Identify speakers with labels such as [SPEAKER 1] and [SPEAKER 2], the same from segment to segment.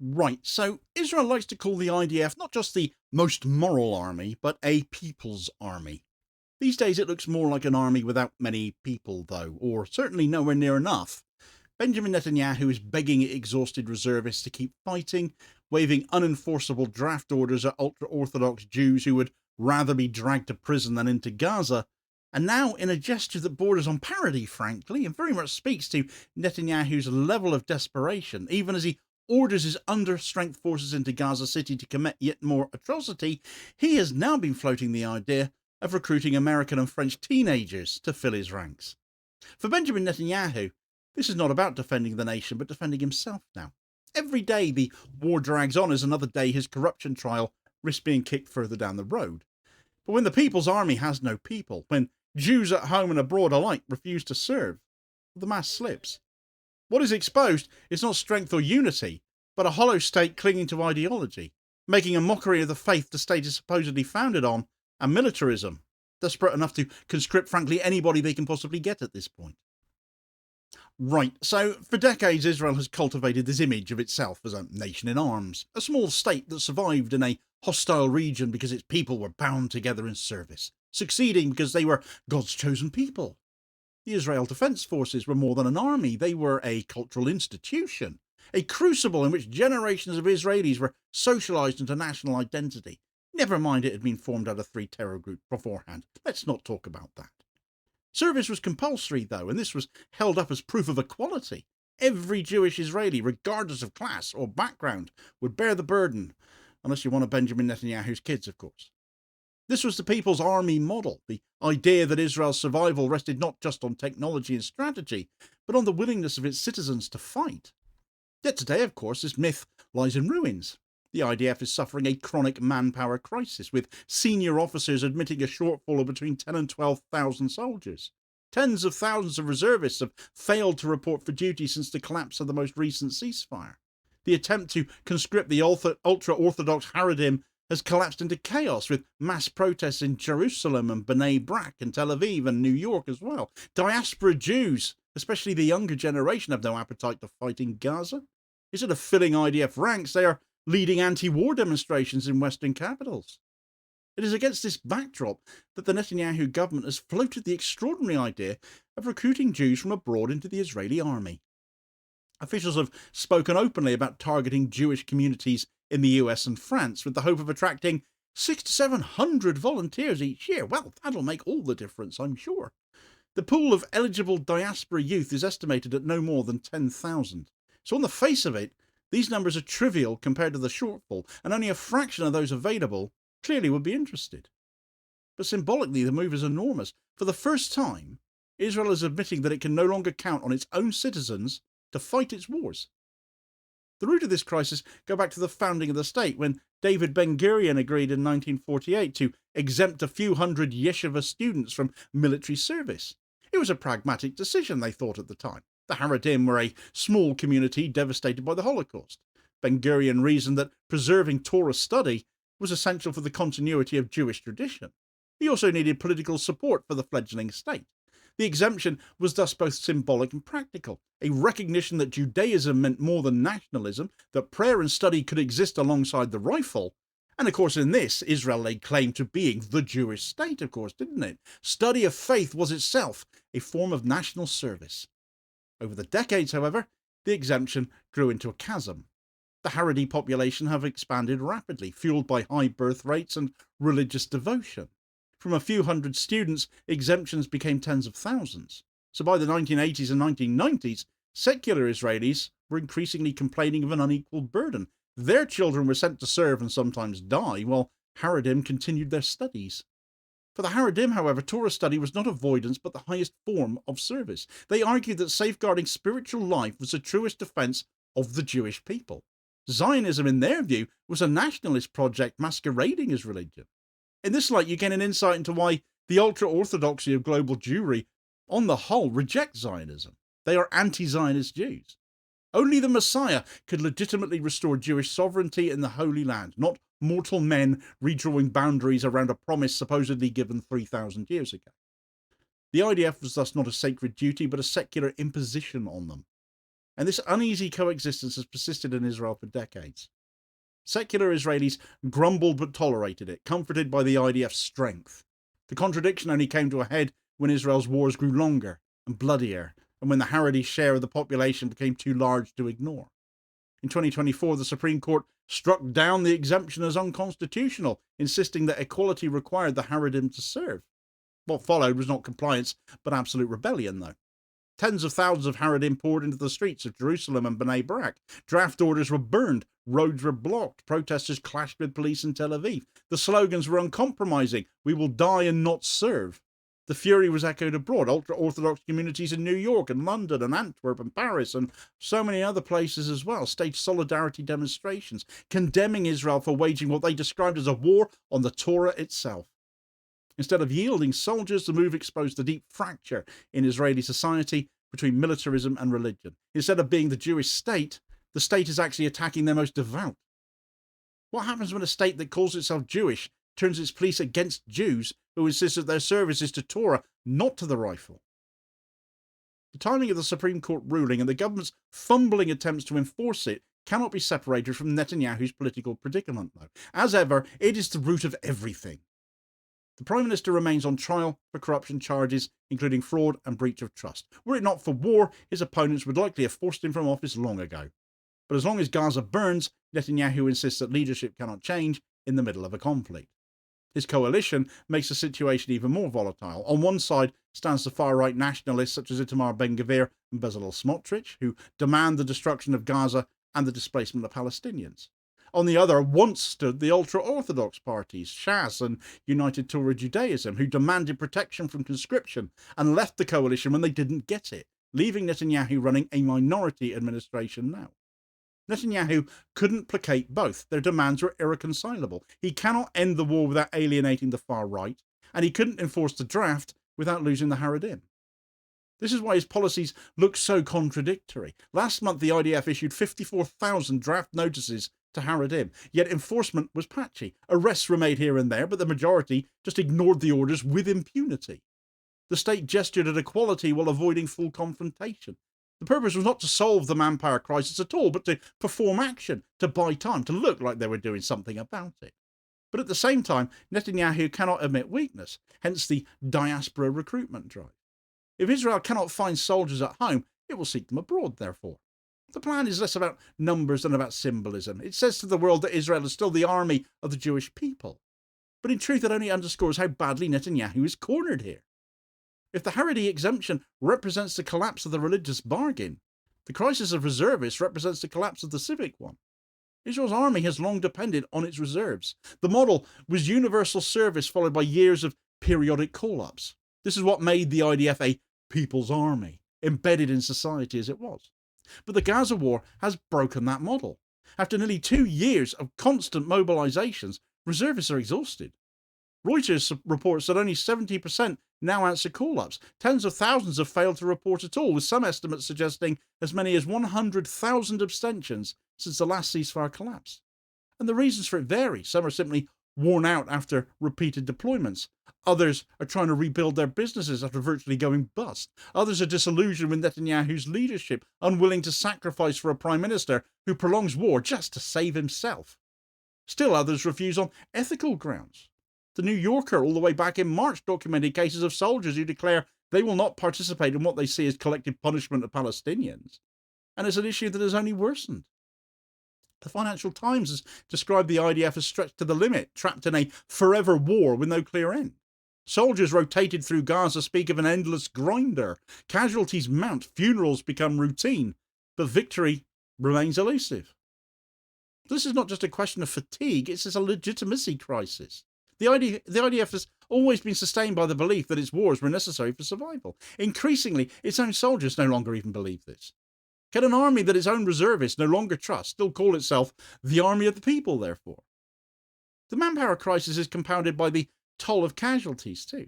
[SPEAKER 1] Right, so Israel likes to call the IDF not just the most moral army, but a people's army. These days it looks more like an army without many people, though, or certainly nowhere near enough. Benjamin Netanyahu is begging exhausted reservists to keep fighting, waving unenforceable draft orders at ultra-Orthodox Jews who would rather be dragged to prison than into Gaza, and now in a gesture that borders on parody, frankly, and very much speaks to Netanyahu's level of desperation, even as he orders his understrength forces into Gaza City to commit yet more atrocity, he has now been floating the idea of recruiting American and French teenagers to fill his ranks. For Benjamin Netanyahu, this is not about defending the nation, but defending himself now. Every day the war drags on as another day his corruption trial risks being kicked further down the road. But when the People's Army has no people, when Jews at home and abroad alike refuse to serve, the mask slips. What is exposed is not strength or unity, but a hollow state clinging to ideology, making a mockery of the faith the state is supposedly founded on, and militarism, desperate enough to conscript frankly anybody they can possibly get at this point. Right, so for decades Israel has cultivated this image of itself as a nation in arms, a small state that survived in a hostile region because its people were bound together in service, succeeding because they were God's chosen people. The Israel Defense Forces were more than an army, they were a cultural institution, a crucible in which generations of Israelis were socialized into national identity. Never mind it had been formed out of 3 terror groups beforehand. Let's not talk about that. Service was compulsory, though, and this was held up as proof of equality. Every Jewish Israeli, regardless of class or background, would bear the burden, unless you're one of Benjamin Netanyahu's kids, of course. This was the People's Army model, the idea that Israel's survival rested not just on technology and strategy, but on the willingness of its citizens to fight. Yet today, of course, this myth lies in ruins. The IDF is suffering a chronic manpower crisis, with senior officers admitting a shortfall of between 10 and 12,000 soldiers. Tens of thousands of reservists have failed to report for duty since the collapse of the most recent ceasefire. The attempt to conscript the ultra-Orthodox Haredim has collapsed into chaos, with mass protests in Jerusalem and Bnei Brak and Tel Aviv and New York as well. Diaspora Jews, especially the younger generation, have no appetite to fight in Gaza. Instead of filling IDF ranks, they are leading anti-war demonstrations in Western capitals. It is against this backdrop that the Netanyahu government has floated the extraordinary idea of recruiting Jews from abroad into the Israeli army. Officials have spoken openly about targeting Jewish communities in the US and France with the hope of attracting 600 to 700 volunteers each year. Well, that'll make all the difference, I'm sure. The pool of eligible diaspora youth is estimated at no more than 10,000. So on the face of it, these numbers are trivial compared to the shortfall, and only a fraction of those available clearly would be interested. But symbolically, the move is enormous. For the first time, Israel is admitting that it can no longer count on its own citizens to fight its wars. The root of this crisis go back to the founding of the state, when David Ben-Gurion agreed in 1948 to exempt a few hundred yeshiva students from military service. It was a pragmatic decision, they thought at the time. The Haredim were a small community devastated by the Holocaust. Ben-Gurion reasoned that preserving Torah study was essential for the continuity of Jewish tradition. He also needed political support for the fledgling state. The exemption was thus both symbolic and practical, a recognition that Judaism meant more than nationalism, that prayer and study could exist alongside the rifle. And of course in this, Israel laid claim to being the Jewish state, of course, didn't it? Study of faith was itself a form of national service. Over the decades, however, the exemption grew into a chasm. The Haredi population have expanded rapidly, fueled by high birth rates and religious devotion. From a few hundred students, exemptions became tens of thousands. So by the 1980s and 1990s, secular Israelis were increasingly complaining of an unequal burden. Their children were sent to serve and sometimes die, while Haredim continued their studies. For the Haredim, however, Torah study was not avoidance but the highest form of service. They argued that safeguarding spiritual life was the truest defense of the Jewish people. Zionism, in their view, was a nationalist project masquerading as religion. In this light, you gain an insight into why the ultra-Orthodoxy of global Jewry, on the whole, reject Zionism. They are anti-Zionist Jews. Only the Messiah could legitimately restore Jewish sovereignty in the Holy Land, not mortal men redrawing boundaries around a promise supposedly given 3,000 years ago. The IDF was thus not a sacred duty, but a secular imposition on them. and this uneasy coexistence has persisted in Israel for decades. Secular Israelis grumbled but tolerated it, comforted by the IDF's strength. The contradiction only came to a head when Israel's wars grew longer and bloodier, and when the Haredi share of the population became too large to ignore. In 2024, the Supreme Court struck down the exemption as unconstitutional, insisting that equality required the Haredim to serve. What followed was not compliance, but absolute rebellion, though. Tens of thousands of Haredim poured into the streets of Jerusalem and Bnei Brak. Draft orders were burned, roads were blocked, protesters clashed with police in Tel Aviv. The slogans were uncompromising: "We will die and not serve." The fury was echoed abroad. Ultra-Orthodox communities in New York and London and Antwerp and Paris and so many other places as well staged solidarity demonstrations, condemning Israel for waging what they described as a war on the Torah itself. Instead of yielding soldiers, the move exposed the deep fracture in Israeli society between militarism and religion. Instead of being the Jewish state, the state is actually attacking their most devout. What happens when a state that calls itself Jewish turns its police against Jews who insist that their service is to Torah, not to the rifle? The timing of the Supreme Court ruling and the government's fumbling attempts to enforce it cannot be separated from Netanyahu's political predicament, though. As ever, it is the root of everything. The Prime Minister remains on trial for corruption charges, including fraud and breach of trust. Were it not for war, his opponents would likely have forced him from office long ago. But as long as Gaza burns, Netanyahu insists that leadership cannot change in the middle of a conflict. His coalition makes the situation even more volatile. On one side stands the far-right nationalists such as Itamar Ben-Gvir and Bezalel Smotrich, who demand the destruction of Gaza and the displacement of Palestinians. On the other once stood the ultra-Orthodox parties, Shas and United Torah Judaism, who demanded protection from conscription and left the coalition when they didn't get it, leaving Netanyahu running a minority administration now. Netanyahu couldn't placate both. Their demands were irreconcilable. He cannot end the war without alienating the far right, and he couldn't enforce the draft without losing the Haredim. This is why his policies look so contradictory. Last month, the IDF issued 54,000 draft notices to Haredim, yet enforcement was patchy. Arrests were made here and there, but the majority just ignored the orders with impunity. The state gestured at equality while avoiding full confrontation. The purpose was not to solve the manpower crisis at all, but to perform action, to buy time, to look like they were doing something about it. But at the same time, Netanyahu cannot admit weakness, hence the diaspora recruitment drive. If Israel cannot find soldiers at home, it will seek them abroad, therefore. The plan is less about numbers than about symbolism. It says to the world that Israel is still the army of the Jewish people. But in truth, it only underscores how badly Netanyahu is cornered here. If the Haredi exemption represents the collapse of the religious bargain, the crisis of reservists represents the collapse of the civic one. Israel's army has long depended on its reserves. The model was universal service followed by years of periodic call-ups. This is what made the IDF a people's army, embedded in society as it was. But the Gaza war has broken that model. After nearly 2 years of constant mobilizations, reservists are exhausted. Reuters reports that only 70% now answer call-ups. Tens of thousands have failed to report at all, with some estimates suggesting as many as 100,000 abstentions since the last ceasefire collapsed. And the reasons for it vary. Some are simply worn out after repeated deployments. Others are trying to rebuild their businesses after virtually going bust. Others are disillusioned with Netanyahu's leadership, unwilling to sacrifice for a prime minister who prolongs war just to save himself. Still others refuse on ethical grounds. The New Yorker, all the way back in March, documented cases of soldiers who declare they will not participate in what they see as collective punishment of Palestinians. And it's an issue that has only worsened. The Financial Times has described the IDF as stretched to the limit, trapped in a forever war with no clear end. Soldiers rotated through Gaza speak of an endless grinder. Casualties mount, funerals become routine, but victory remains elusive. This is not just a question of fatigue, it's a legitimacy crisis. The IDF has always been sustained by the belief that its wars were necessary for survival. Increasingly, its own soldiers no longer even believe this. Can an army that its own reservists no longer trust still call itself the army of the people, therefore? The manpower crisis is compounded by the toll of casualties, too.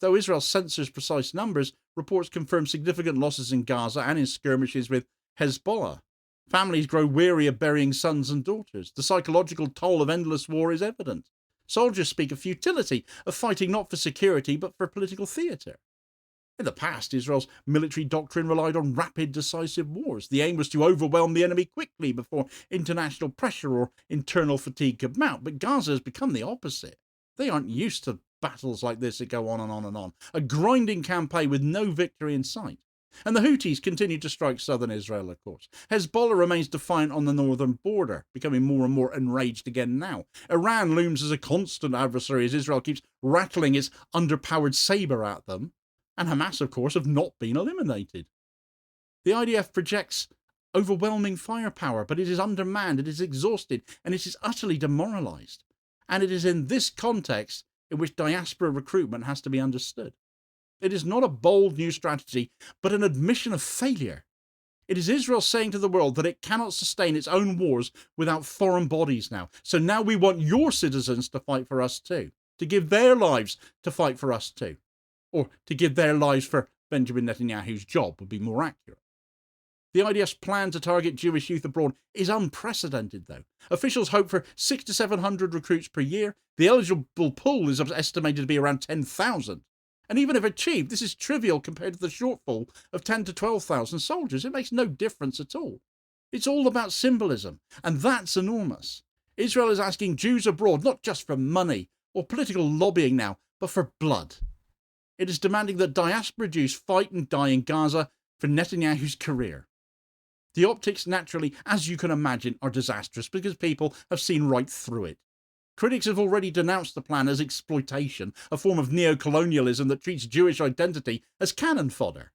[SPEAKER 1] Though Israel censors precise numbers, reports confirm significant losses in Gaza and in skirmishes with Hezbollah. Families grow weary of burying sons and daughters. The psychological toll of endless war is evident. Soldiers speak of futility, of fighting not for security but for political theatre. In the past, Israel's military doctrine relied on rapid, decisive wars. The aim was to overwhelm the enemy quickly before international pressure or internal fatigue could mount. But Gaza has become the opposite. They aren't used to battles like this that go on and on and on. A grinding campaign with no victory in sight. And the Houthis continue to strike southern Israel, of course. Hezbollah remains defiant on the northern border, becoming more and more enraged again now. Iran looms as a constant adversary as Israel keeps rattling its underpowered sabre at them. And Hamas, of course, have not been eliminated. The IDF projects overwhelming firepower, but it is undermanned, it is exhausted, and it is utterly demoralized. And it is in this context in which diaspora recruitment has to be understood. It is not a bold new strategy, but an admission of failure. It is Israel saying to the world that it cannot sustain its own wars without foreign bodies now. So now we want your citizens to fight for us too, to give their lives to fight for us too. Or to give their lives for Benjamin Netanyahu's job would be more accurate. The IDF's plan to target Jewish youth abroad is unprecedented, though. Officials hope for 600 to 700 recruits per year. The eligible pool is estimated to be around 10,000. And even if achieved, this is trivial compared to the shortfall of 10 to 12,000 soldiers. It makes no difference at all. It's all about symbolism, and that's enormous. Israel is asking Jews abroad not just for money or political lobbying now, but for blood. It is demanding that diaspora Jews fight and die in Gaza for Netanyahu's career. The optics, naturally, as you can imagine, are disastrous because people have seen right through it. Critics have already denounced the plan as exploitation, a form of neo-colonialism that treats Jewish identity as cannon fodder.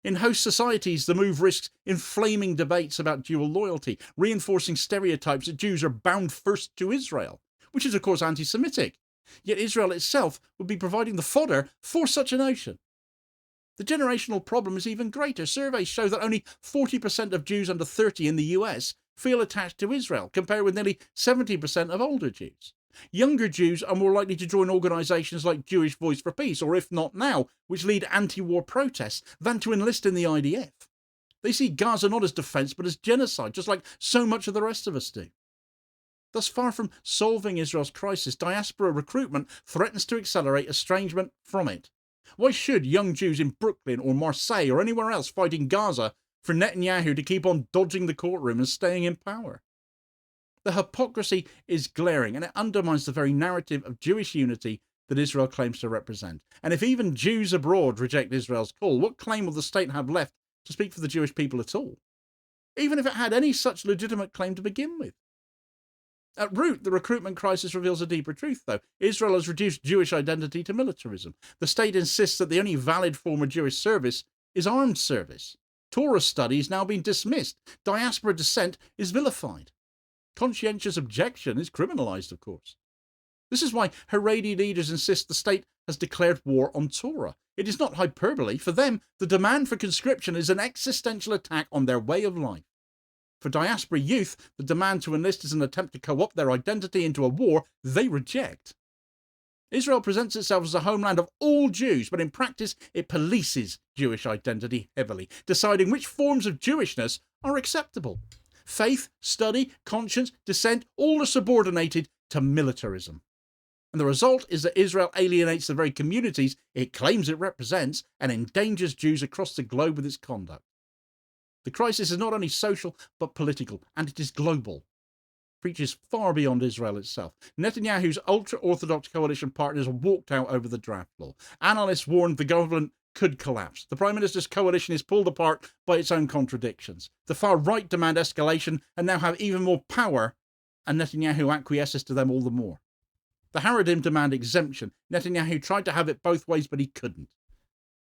[SPEAKER 1] In host societies, the move risks inflaming debates about dual loyalty, reinforcing stereotypes that Jews are bound first to Israel, which is, of course, anti-Semitic. Yet Israel itself would be providing the fodder for such a notion. The generational problem is even greater. Surveys show that only 40% of Jews under 30 in the US feel attached to Israel, compared with nearly 70% of older Jews. Younger Jews are more likely to join organisations like Jewish Voice for Peace, or If Not Now, which lead anti-war protests, than to enlist in the IDF. They see Gaza not as defence but as genocide, just like so much of the rest of us do. Thus, far from solving Israel's crisis, diaspora recruitment threatens to accelerate estrangement from it. Why should young Jews in Brooklyn or Marseille or anywhere else fight in Gaza for Netanyahu to keep on dodging the courtroom and staying in power? The hypocrisy is glaring, and it undermines the very narrative of Jewish unity that Israel claims to represent. And if even Jews abroad reject Israel's call, what claim will the state have left to speak for the Jewish people at all? Even if it had any such legitimate claim to begin with. At root, the recruitment crisis reveals a deeper truth, though. Israel has reduced Jewish identity to militarism. The state insists that the only valid form of Jewish service is armed service. Torah study is now being dismissed. Diaspora dissent is vilified. Conscientious objection is criminalised, of course. This is why Haredi leaders insist the state has declared war on Torah. It is not hyperbole. For them, the demand for conscription is an existential attack on their way of life. For diaspora youth, the demand to enlist is an attempt to co-opt their identity into a war they reject. Israel presents itself as a homeland of all Jews, but in practice it polices Jewish identity heavily, deciding which forms of Jewishness are acceptable. Faith, study, conscience, dissent, all are subordinated to militarism. And the result is that Israel alienates the very communities it claims it represents and endangers Jews across the globe with its conduct. The crisis is not only social, but political, and it is global. It reaches far beyond Israel itself. Netanyahu's ultra-Orthodox coalition partners walked out over the draft law. Analysts warned the government could collapse. The Prime Minister's coalition is pulled apart by its own contradictions. The far-right demand escalation and now have even more power, and Netanyahu acquiesces to them all the more. The Haredim demand exemption. Netanyahu tried to have it both ways, but he couldn't.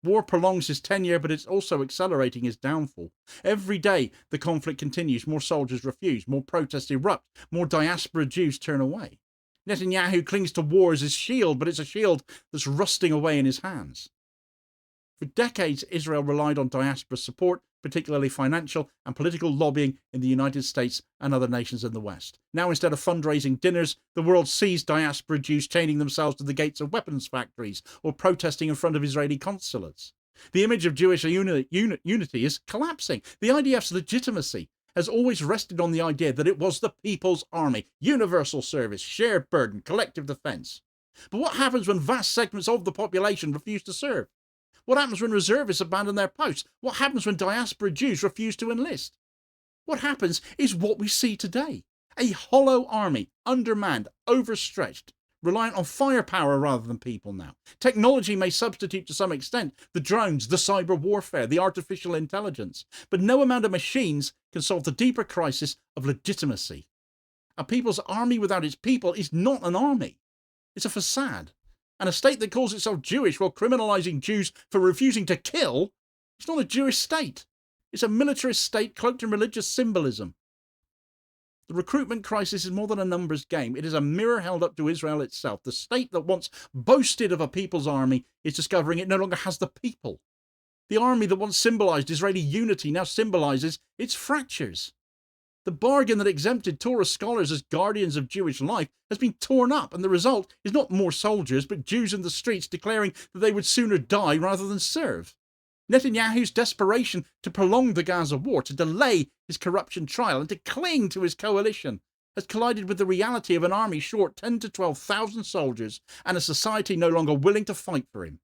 [SPEAKER 1] War prolongs his tenure, but it's also accelerating his downfall. Every day the conflict continues, more soldiers refuse, more protests erupt, more diaspora Jews turn away. Netanyahu clings to war as his shield, but it's a shield that's rusting away in his hands. For decades, Israel relied on diaspora support, particularly financial and political lobbying in the United States and other nations in the West. Now, instead of fundraising dinners, the world sees diaspora Jews chaining themselves to the gates of weapons factories or protesting in front of Israeli consulates. The image of Jewish unity is collapsing. The IDF's legitimacy has always rested on the idea that it was the people's army, universal service, shared burden, collective defence. But what happens when vast segments of the population refuse to serve? What happens when reservists abandon their posts? What happens when diaspora Jews refuse to enlist? What happens is what we see today. A hollow army, undermanned, overstretched, reliant on firepower rather than people now. Technology may substitute to some extent the drones, the cyber warfare, the artificial intelligence, but no amount of machines can solve the deeper crisis of legitimacy. A people's army without its people is not an army. It's a facade. And a state that calls itself Jewish while criminalizing Jews for refusing to kill, it's not a Jewish state. It's a militarist state cloaked in religious symbolism. The recruitment crisis is more than a numbers game. It is a mirror held up to Israel itself. The state that once boasted of a people's army is discovering it no longer has the people. The army that once symbolized Israeli unity now symbolizes its fractures. The bargain that exempted Torah scholars as guardians of Jewish life has been torn up, and the result is not more soldiers, but Jews in the streets declaring that they would sooner die rather than serve. Netanyahu's desperation to prolong the Gaza war, to delay his corruption trial, and to cling to his coalition has collided with the reality of an army short 10 to 12,000 soldiers and a society no longer willing to fight for him.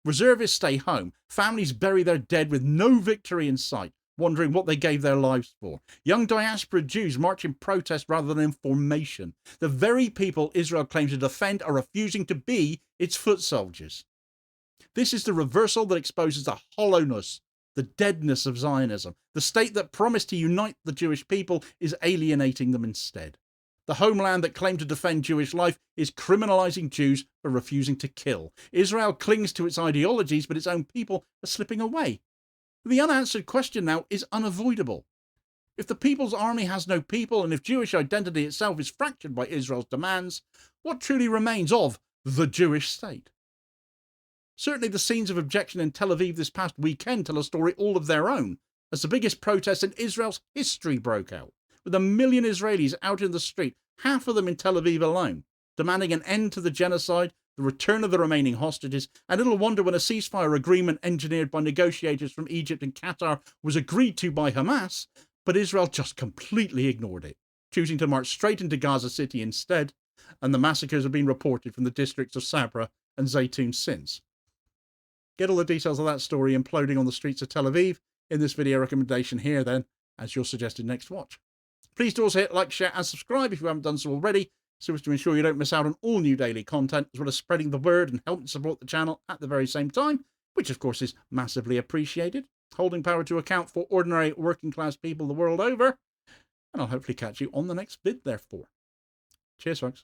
[SPEAKER 1] Reservists stay home, families bury their dead with no victory in sight, wondering what they gave their lives for. Young diaspora Jews march in protest rather than in formation. The very people Israel claims to defend are refusing to be its foot soldiers. This is the reversal that exposes the hollowness, the deadness of Zionism. The state that promised to unite the Jewish people is alienating them instead. The homeland that claimed to defend Jewish life is criminalizing Jews for refusing to kill. Israel clings to its ideologies, but its own people are slipping away. The unanswered question now is unavoidable. If the people's army has no people, and if Jewish identity itself is fractured by Israel's demands, what truly remains of the Jewish state? Certainly the scenes of Rejection in Tel Aviv this past weekend tell a story all of their own, as the biggest protest in Israel's history broke out, with 1 million Israelis out in the street, half of them in Tel Aviv alone, demanding an end to the genocide, the return of the remaining hostages, and little wonder when a ceasefire agreement engineered by negotiators from Egypt and Qatar was agreed to by Hamas, but Israel just completely ignored it, choosing to march straight into Gaza City instead, and the massacres have been reported from the districts of Sabra and Zaytun since. Get all the details of that story imploding on the streets of Tel Aviv in this video recommendation here then, as your suggested next watch. Please do also hit like, share and subscribe if you haven't done so already, so as to ensure you don't miss out on all new daily content, as well as spreading the word and helping support the channel at the very same time, which of course is massively appreciated. Holding power to account for ordinary working class people the world over, and I'll hopefully catch you on the next vid therefore. Cheers folks.